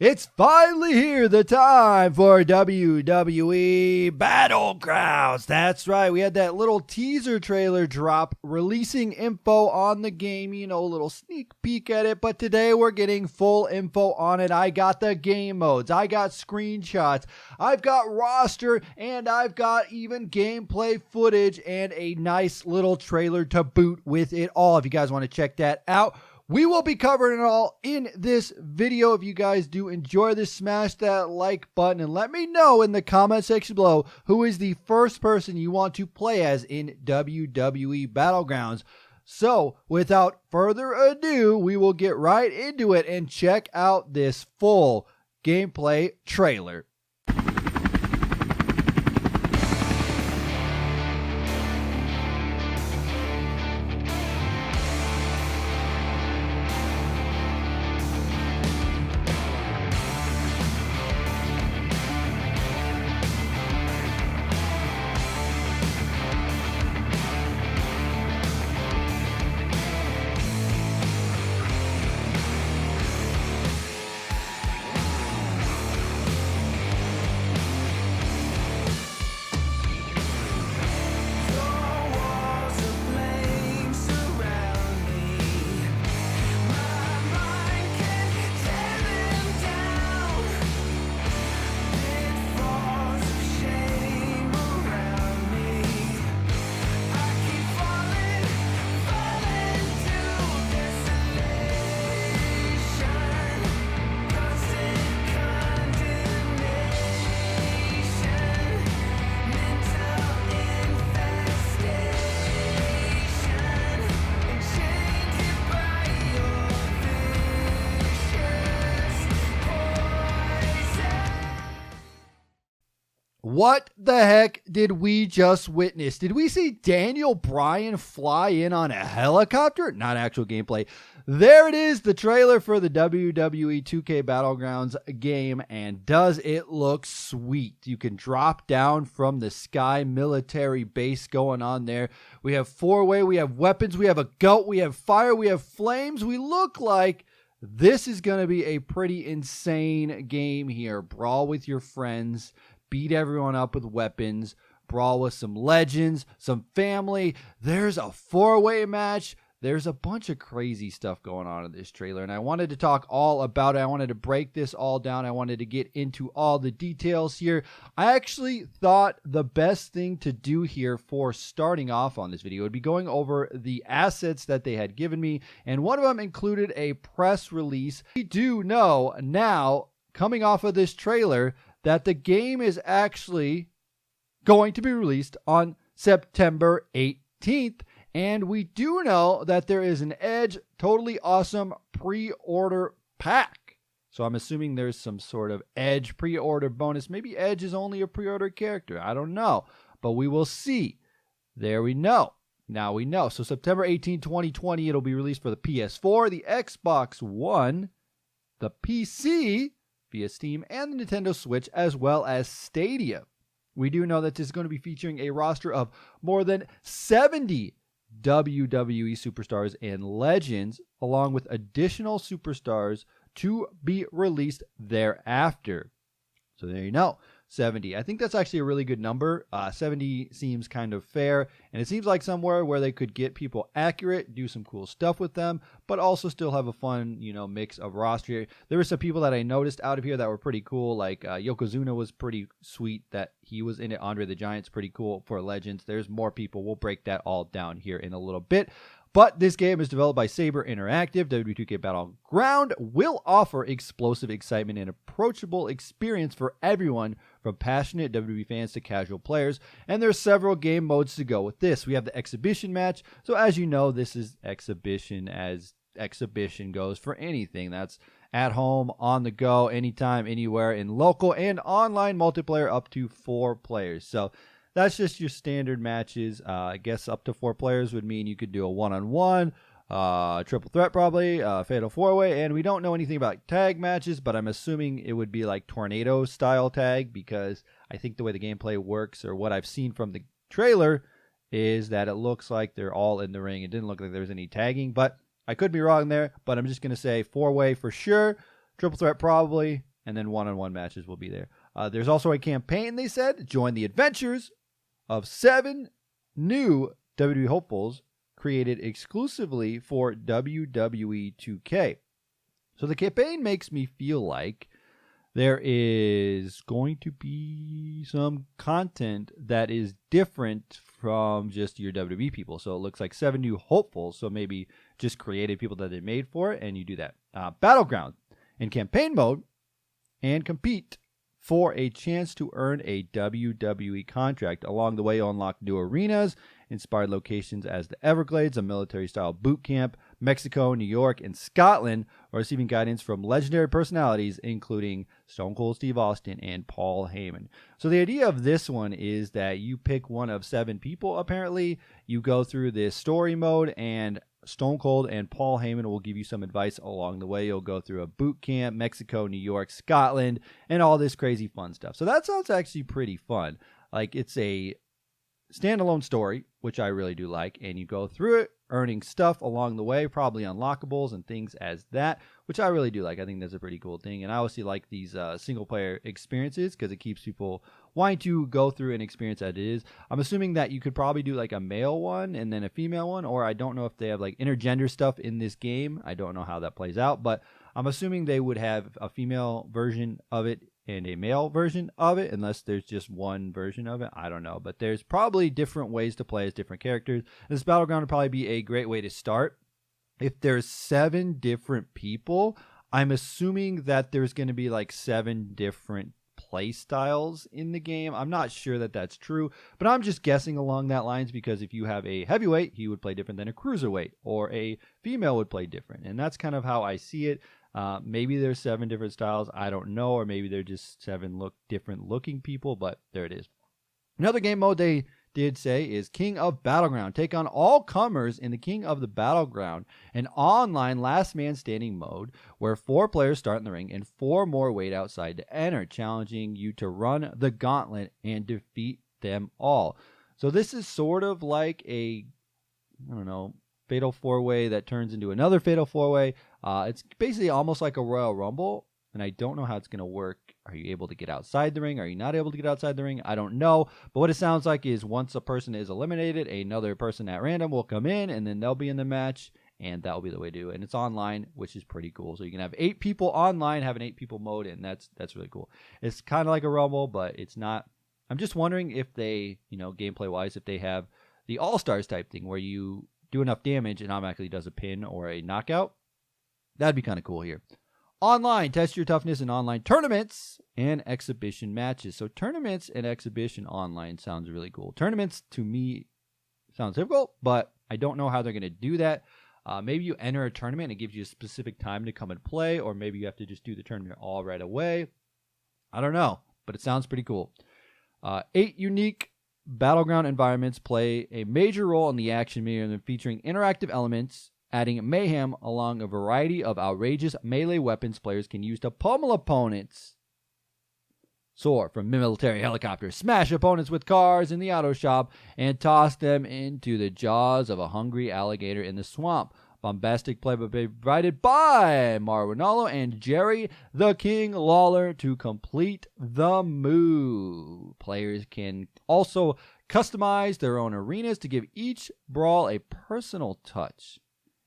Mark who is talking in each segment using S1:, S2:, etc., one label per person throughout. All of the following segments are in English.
S1: It's finally here, the time for WWE Battlegrounds. That's right, we had that little teaser trailer drop releasing info on the game, a little sneak peek at it, but today we're getting full info on it. I got the game modes, I got screenshots, I've got roster, and I've got even gameplay footage and a nice little trailer to boot with it all. If you guys want to check that out, we will be covering it all in this video. If you guys do enjoy this, smash that like button and let me know in the comment section below who is the first person you want to play as in WWE Battlegrounds. So without further ado, we will get right into it and check out this full gameplay trailer. What the heck did we just witness? Did we see Daniel Bryan fly in on a helicopter? Not actual gameplay. There it is, the trailer for the WWE 2K Battlegrounds game, and does it look sweet? You can drop down from the sky, military base going on there. We have four-way, we have weapons, we have a goat, we have fire, we have flames. We look like this is going to be a pretty insane game here. Brawl with your friends. Beat everyone up with weapons, brawl with some legends, some family. There's a four-way match. There's a bunch of crazy stuff going on in this trailer, and I wanted to talk all about it. I wanted to break this all down. I wanted to get into all the details here. I actually thought the best thing to do here for starting off on this video would be going over the assets that they had given me, and one of them included a press release. We do know now, coming off of this trailer, that the game is actually going to be released on September 18th. And we do know that there is an Edge Totally Awesome pre-order pack. So I'm assuming there's some sort of Edge pre-order bonus. Maybe Edge is only a pre-order character. I don't know. But we will see. There we know. Now we know. So September 18, 2020, it'll be released for the PS4, the Xbox One, the PC, via Steam, and the Nintendo Switch, as well as Stadia. We do know that this is going to be featuring a roster of more than 70 WWE superstars and legends, along with additional superstars to be released thereafter. So there you know, 70. I think that's actually a really good number. 70 seems kind of fair, and it seems like somewhere where they could get people accurate, do some cool stuff with them, but also still have a fun, mix of roster. There were some people that I noticed out of here that were pretty cool, like Yokozuna was pretty sweet that he was in it. Andre the Giant's pretty cool for Legends. There's more people. We'll break that all down here in a little bit. But this game is developed by Saber Interactive. WWE 2K Battleground will offer explosive excitement and approachable experience for everyone from passionate WWE fans to casual players. And there's several game modes to go with this. We have the exhibition match. So as you know, this is exhibition as exhibition goes for anything. That's at home, on the go, anytime, anywhere, in local and online multiplayer up to 4 players. So that's just your standard matches. I guess up to 4 players would mean you could do a one-on-one, triple threat probably, fatal 4-way, and we don't know anything about tag matches, but I'm assuming it would be like tornado style tag, because I think the way the gameplay works, or what I've seen from the trailer, is that it looks like they're all in the ring. It didn't look like there was any tagging, but I could be wrong there. But I'm just going to say 4-way for sure, triple threat probably, and then one-on-one matches will be there. There's also a campaign, they said. Join the adventures of 7 new WWE hopefuls created exclusively for WWE 2K. So the campaign makes me feel like there is going to be some content that is different from just your WWE people. So it looks like 7 new hopefuls. So maybe just created people that they made for it, and you do that. Battlegrounds in campaign mode, and compete for a chance to earn a WWE contract. Along the way, you'll unlock new arenas, inspired locations as the Everglades, a military-style boot camp, Mexico, New York, and Scotland, or receiving guidance from legendary personalities, including Stone Cold Steve Austin and Paul Heyman. So the idea of this one is that you pick one of 7 people, apparently. You go through this story mode, and Stone Cold and Paul Heyman will give you some advice along the way. You'll go through a boot camp, Mexico, New York, Scotland, and all this crazy fun stuff. So that sounds actually pretty fun. Like, it's a standalone story, which I really do like, and you go through it, earning stuff along the way, probably unlockables and things as that, which I really do like. I think that's a pretty cool thing, and I obviously like these single-player experiences because it keeps people wanting to go through an experience that it is. I'm assuming that you could probably do like a male one and then a female one, or I don't know if they have like intergender stuff in this game. I don't know how that plays out, but I'm assuming they would have a female version of it and a male version of it, unless there's just one version of it. I don't know, but there's probably different ways to play as different characters. This Battleground would probably be a great way to start. If there's 7 different people, I'm assuming that there's going to be like 7 different play styles in the game. I'm not sure that that's true, but I'm just guessing along that lines, because if you have a heavyweight, he would play different than a cruiserweight, or a female would play different, and that's kind of how I see it. Maybe there's 7 different styles, I don't know, or maybe they're just 7 different looking people, but there it is. Another game mode they did say is King of Battleground. Take on all comers in the King of the Battleground, an online last man standing mode where 4 players start in the ring and 4 more wait outside to enter, challenging you to run the gauntlet and defeat them all. So this is sort of like a, I don't know, Fatal 4-Way that turns into another Fatal 4-Way. It's basically almost like a Royal Rumble, and I don't know how it's going to work. Are you able to get outside the ring? Are you not able to get outside the ring? I don't know. But what it sounds like is once a person is eliminated, another person at random will come in, and then they'll be in the match, and that will be the way to do it. And it's online, which is pretty cool. So you can have 8 people online, have an 8-people mode, and that's really cool. It's kind of like a Rumble, but it's not. I'm just wondering if they, gameplay-wise, if they have the All-Stars type thing where you do enough damage and automatically does a pin or a knockout. That'd be kind of cool here. Online, test your toughness in online tournaments and exhibition matches. So tournaments and exhibition online sounds really cool. Tournaments, to me, sounds difficult, but I don't know how they're going to do that. Maybe you enter a tournament and it gives you a specific time to come and play, or maybe you have to just do the tournament all right away. I don't know, but it sounds pretty cool. 8 unique Battleground environments play a major role in the action medium, featuring interactive elements, adding mayhem along a variety of outrageous melee weapons players can use to pummel opponents. Soar from military helicopters, smash opponents with cars in the auto shop, and toss them into the jaws of a hungry alligator in the swamp. Bombastic play will be provided by Marwanalo and Jerry the King Lawler to complete the move. Players can also customize their own arenas to give each brawl a personal touch,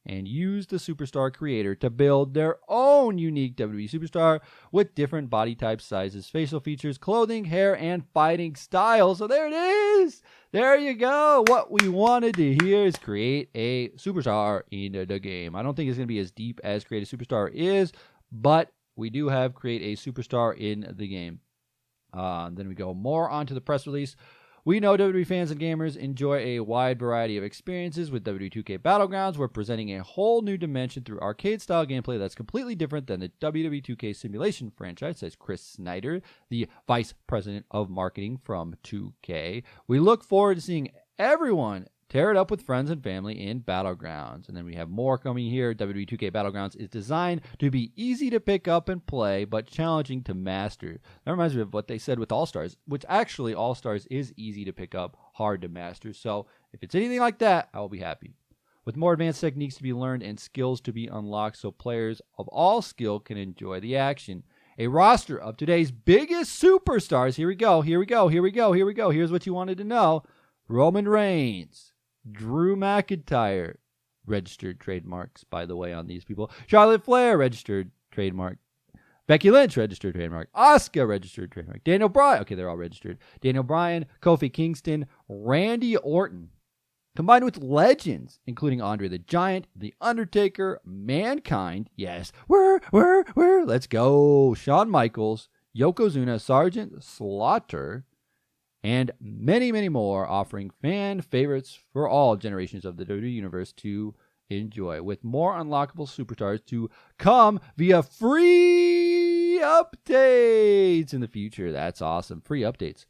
S1: and use the Superstar Creator to build their own unique WWE Superstar with different body types, sizes, facial features, clothing, hair, and fighting styles. So there it is. There you go. What we wanted to hear is create a Superstar in the game. I don't think it's going to be as deep as Create a Superstar is, but we do have Create a Superstar in the game. Then we go more onto the press release. We know WWE fans and gamers enjoy a wide variety of experiences with WWE 2K Battlegrounds. We're presenting a whole new dimension through arcade-style gameplay that's completely different than the WWE 2K simulation franchise, says Chris Snyder, the vice president of marketing from 2K. We look forward to seeing everyone tear it up with friends and family in Battlegrounds. And then we have more coming here. WWE 2K Battlegrounds is designed to be easy to pick up and play, but challenging to master. That reminds me of what they said with All-Stars, which actually All-Stars is easy to pick up, hard to master. So if it's anything like that, I will be happy. With more advanced techniques to be learned and skills to be unlocked so players of all skill can enjoy the action. a roster of today's biggest superstars. Here we go. Here's what you wanted to know. Roman Reigns, Drew McIntyre, registered trademarks, by the way, on these people. Charlotte Flair, registered trademark. Becky Lynch, registered trademark. Asuka, registered trademark. Daniel Bryan. Okay, they're all registered. Daniel Bryan, Kofi Kingston, Randy Orton. Combined with legends, including Andre the Giant, The Undertaker, Mankind, yes, let's go, Shawn Michaels, Yokozuna, Sergeant Slaughter, and many, many more, offering fan favorites for all generations of the WWE Universe to enjoy, with more unlockable superstars to come via free updates in the future. That's awesome. Free updates.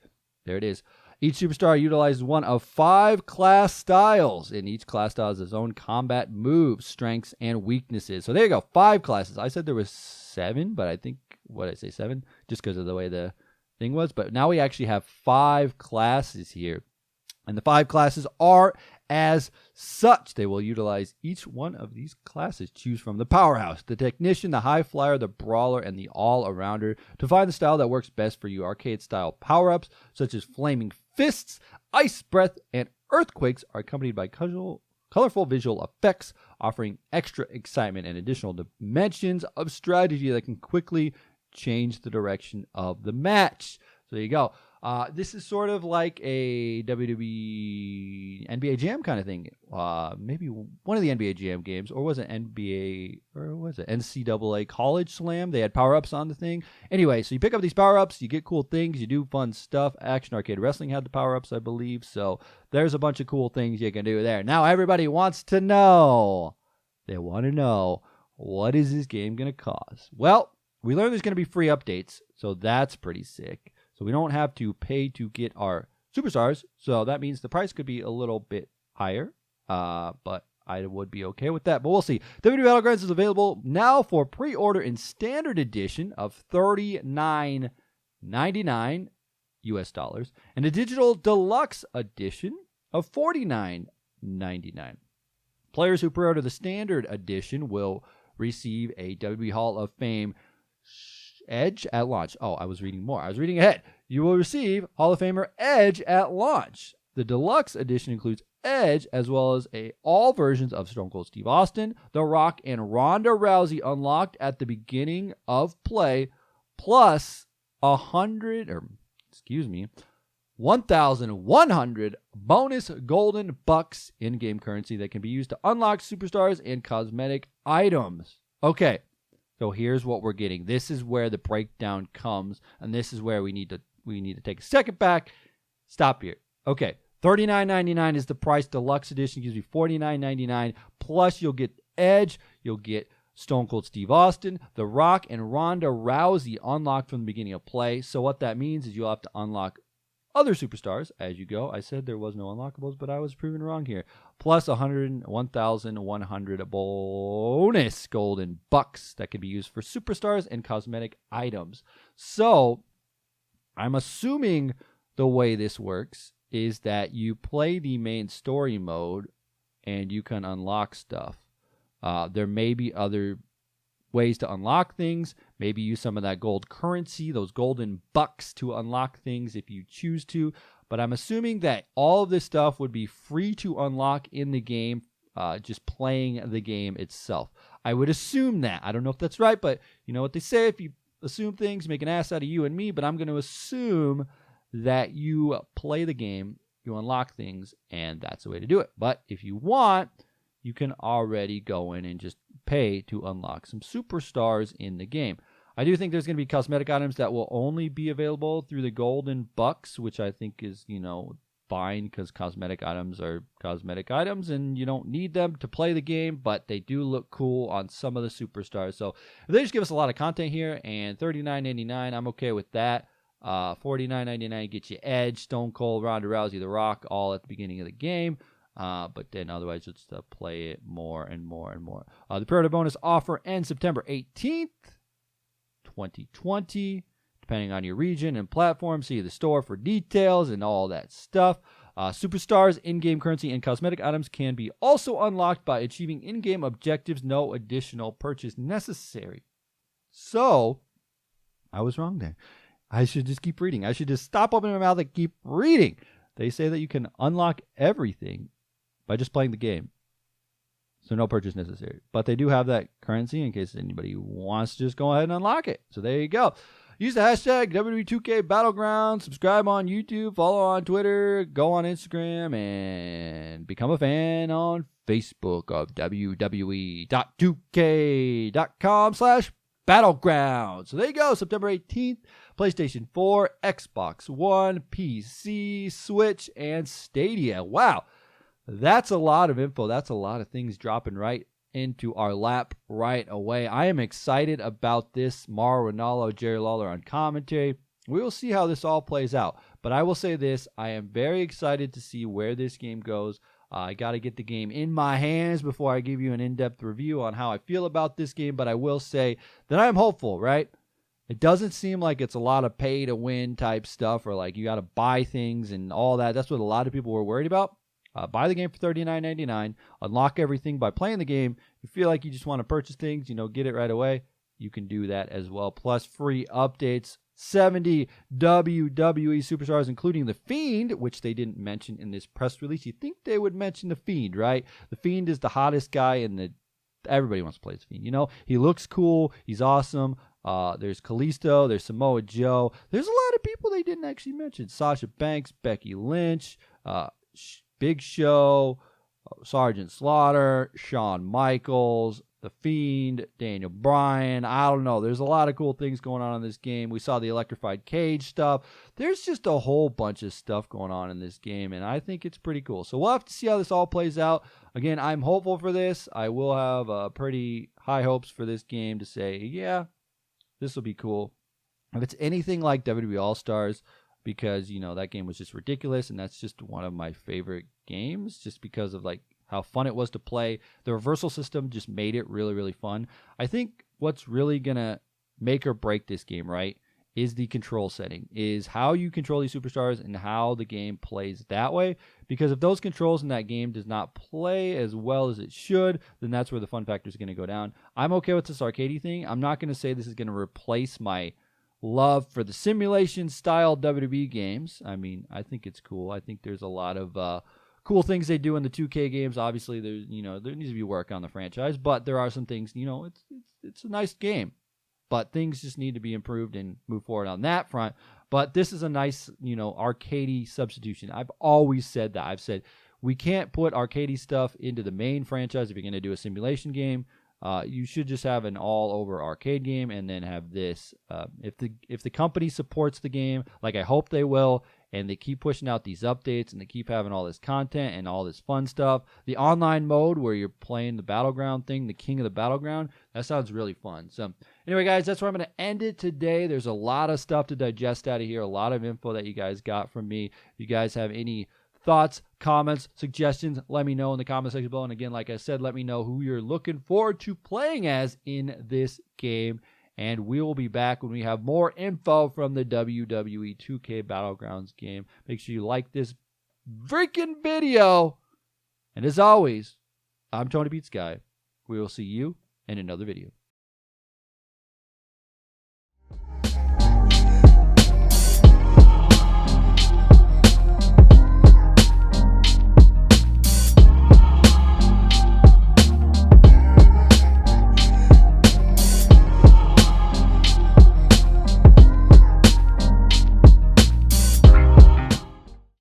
S1: There it is. Each superstar utilizes one of 5 class styles, and each class style has its own combat moves, strengths, and weaknesses. So there you go, 5 classes. I said there was 7, but I think, what did I say, 7? Just because of the way the thing was. But now we actually have 5 classes here. And the 5 classes are as such. They will utilize each one of these classes. Choose from the powerhouse, the technician, the high flyer, the brawler, and the all-arounder to find the style that works best for you. Arcade-style power-ups such as flaming fists, ice breath, and earthquakes are accompanied by colorful visual effects, offering extra excitement and additional dimensions of strategy that can quickly change the direction of the match. So there you go. This is sort of like a WWE NBA Jam kind of thing. Maybe one of the NBA Jam games, or was it NCAA College Slam? They had power-ups on the thing. Anyway, so you pick up these power-ups, you get cool things, you do fun stuff. Action Arcade Wrestling had the power-ups, I believe. So there's a bunch of cool things you can do there. Now everybody wants to know. They want to know, what is this game going to cost? Well, we learned there's going to be free updates, so that's pretty sick. So we don't have to pay to get our superstars. So that means the price could be a little bit higher. But I would be okay with that. But we'll see. WWE Battlegrounds is available now for pre-order in standard edition of $39.99 US dollars and a digital deluxe edition of $49.99. Players who pre-order the standard edition will receive a WWE Hall of Fame Edge at launch. Oh, I was reading more. I was reading ahead. You will receive Hall of Famer Edge at launch. The deluxe edition includes Edge as well as all versions of Stone Cold Steve Austin, The Rock, and Ronda Rousey unlocked at the beginning of play, plus 1,100 bonus golden bucks in-game currency that can be used to unlock superstars and cosmetic items. Okay. So here's what we're getting. This is where the breakdown comes, and this is where we need to take a second back. Stop here. Okay, $39.99 is the price. Deluxe edition gives you $49.99. Plus, you'll get Edge, you'll get Stone Cold Steve Austin, The Rock, and Ronda Rousey unlocked from the beginning of play. So what that means is you'll have to unlock other superstars as you go. I said there was no unlockables, but I was proven wrong here. Plus 101,100 bonus golden bucks that can be used for superstars and cosmetic items. So I'm assuming the way this works is that you play the main story mode and you can unlock stuff. There may be other ways to unlock things. Maybe use some of that gold currency, those golden bucks, to unlock things if you choose to. But I'm assuming that all of this stuff would be free to unlock in the game, just playing the game itself. I would assume that. I don't know if that's right, but you know what they say, if you assume things, make an ass out of you and me. But I'm going to assume that you play the game, you unlock things, and that's the way to do it. But if you want, you can already go in and just pay to unlock some superstars in the game. I do think there's going to be cosmetic items that will only be available through the golden bucks, which I think is, fine, because cosmetic items are cosmetic items and you don't need them to play the game, but they do look cool on some of the superstars. So if they just give us a lot of content here, and $39.99, I'm okay with that. $49.99 gets you Edge, Stone Cold, Ronda Rousey, The Rock, all at the beginning of the game. But then otherwise it's to play it more and more and more. The pre-order bonus offer ends September 18th, 2020, depending on your region and platform. See the store for details and all that stuff. Superstars, in-game currency, and cosmetic items can be also unlocked by achieving in-game objectives. No additional purchase necessary. So, I was wrong there. I should just keep reading. I should just stop opening my mouth and keep reading. They say that you can unlock everything by just playing the game. So no purchase necessary. But they do have that currency in case anybody wants to just go ahead and unlock it. So there you go. Use the hashtag WWE2K Battlegrounds. Subscribe on YouTube. Follow on Twitter. Go on Instagram. And become a fan on Facebook of WWE.2K.com/Battlegrounds. So there you go. September 18th. PlayStation 4, Xbox One, PC, Switch, and Stadia. Wow. That's a lot of info. That's a lot of things dropping right into our lap right away. I am excited about this. Mauro Ranallo, Jerry Lawler on commentary. We will see how this all plays out. But I will say this. I am very excited to see where this game goes. I got to get the game in my hands before I give you an in-depth review on how I feel about this game. But I will say that I am hopeful, right? It doesn't seem like it's a lot of pay-to-win type stuff or like you got to buy things and all that. That's what a lot of people were worried about. Buy the game for $39.99. Unlock everything by playing the game. If you feel like you just want to purchase things, get it right away, you can do that as well. Plus free updates. 70 WWE superstars, including The Fiend, which they didn't mention in this press release. You think they would mention The Fiend, right? The Fiend is the hottest guy in the... Everybody wants to play as Fiend. He looks cool. He's awesome. There's Kalisto. There's Samoa Joe. There's a lot of people they didn't actually mention. Sasha Banks, Becky Lynch, Big Show, Sergeant Slaughter, Shawn Michaels, The Fiend, Daniel Bryan. I don't know. There's a lot of cool things going on in this game. We saw the electrified cage stuff. There's just a whole bunch of stuff going on in this game, and I think it's pretty cool. So we'll have to see how this all plays out. Again, I'm hopeful for this. I will have pretty high hopes for this game to say, yeah, this will be cool. If it's anything like WWE All-Stars, because, that game was just ridiculous, and that's just one of my favorite games, just because of, how fun it was to play. The reversal system just made it really, really fun. I think what's really going to make or break this game, right, is the control setting, is how you control these superstars and how the game plays that way. Because if those controls in that game does not play as well as it should, then that's where the fun factor is going to go down. I'm okay with this arcadey thing. I'm not going to say this is going to replace my love for the simulation style WWE games. I mean, I think it's cool. I think there's a lot of cool things they do in the 2K games. Obviously, there's there needs to be work on the franchise, but there are some things. It's a nice game, but things just need to be improved and move forward on that front. But this is a nice arcadey substitution. I've always said that. I've said we can't put arcadey stuff into the main franchise if you're going to do a simulation game. You should just have an all-over arcade game and then have this. If the company supports the game, like I hope they will, and they keep pushing out these updates and they keep having all this content and all this fun stuff, the online mode where you're playing the Battleground thing, the King of the Battleground, that sounds really fun. So anyway, guys, that's where I'm going to end it today. There's a lot of stuff to digest out of here, a lot of info that you guys got from me. If you guys have any thoughts, comments, suggestions, let me know in the comment section below. And again, like I said, let me know who you're looking forward to playing as in this game. And we will be back when we have more info from the WWE 2K Battlegrounds game. Make sure you like this freaking video. And as always, I'm TonyPizzaGuy. We will see you in another video.